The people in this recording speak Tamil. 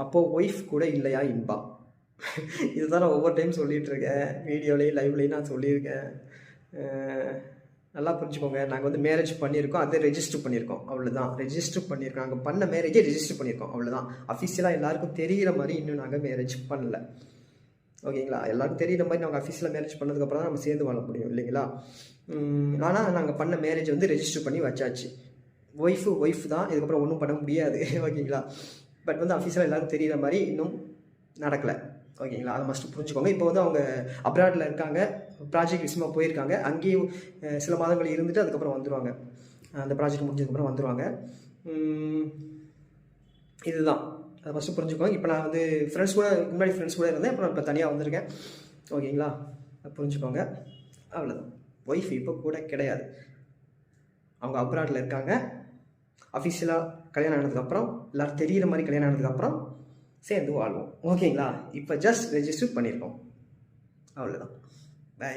அப்போது ஒய்ஃப் கூட இல்லையா இன்பா? இதுதான் நான் ஒவ்வொரு டைம் சொல்லிகிட்ருக்கேன், வீடியோலேயும் லைவ்லேயும் நான் சொல்லியிருக்கேன். நல்லா புரிஞ்சுக்கோங்க, நாங்கள் வந்து மேரேஜ் பண்ணியிருக்கோம், அதை ரெஜிஸ்டர் பண்ணியிருக்கோம், அவ்வளோதான். ரெஜிஸ்டர் பண்ணியிருக்கோம், நாங்கள் பண்ண மேரேஜே ரெஜிஸ்டர் பண்ணியிருக்கோம், அவ்வளோதான். அஃபிஷியலாக எல்லாருக்கும் தெரிகிற மாதிரி இன்னும் நாங்கள் மேரேஜ் பண்ணல, ஓகேங்களா? எல்லாருக்கும் தெரிகிற மாதிரி நாங்கள் அஃபிஷியலாக மேரேஜ் பண்ணதுக்கப்புறம் தான் நம்ம சேர்ந்து வாழ முடியும், இல்லைங்களா? ஆனால் நாங்கள் பண்ண மேரேஜ் வந்து ரெஜிஸ்டர் பண்ணி வச்சாச்சு. ஒய்ஃப் தான், இதுக்கப்புறம் ஒன்றும் பண்ண முடியாது, ஓகேங்களா? பட் வந்து அஃபிஷியலாக எல்லாருக்கும் தெரிகிற மாதிரி இன்னும் நடக்கலை, ஓகேங்களா? அதை மஸ்ட்டு புரிஞ்சுக்கோங்க. இப்போ வந்து அவங்க அப்ராடில் இருக்காங்க, ப்ராஜெக்ட் விஷயமாக போயிருக்காங்க. அங்கேயும் சில மாதங்கள் இருந்துட்டு அதுக்கப்புறம் வந்துடுவாங்க. அந்த ப்ராஜெக்ட் முடிஞ்சதுக்கப்புறம் வந்துடுவாங்க. இதுதான், அதை ஃபஸ்ட்டு புரிஞ்சுக்கோங்க. இப்போ நான் வந்து முன்னாடி ஃப்ரெண்ட்ஸ் கூட இருந்தேன், அப்புறம் இப்போ தனியாக வந்திருக்கேன், ஓகேங்களா? புரிஞ்சுக்கோங்க, அவ்வளோதான். ஒய்ஃப் இப்போ கூட கிடையாது, அவங்க அப்ராடில் இருக்காங்க. அஃபிஷியலாக கல்யாணம் ஆனதுக்கப்புறம், எல்லோரும் தெரிகிற மாதிரி கல்யாணம் ஆனதுக்கப்புறம் சேர்ந்து வாழ்வோம், ஓகேங்களா? இப்போ ஜஸ்ட் ரெஜிஸ்டர் பண்ணியிருக்கோம், அவ்வளோதான். பை.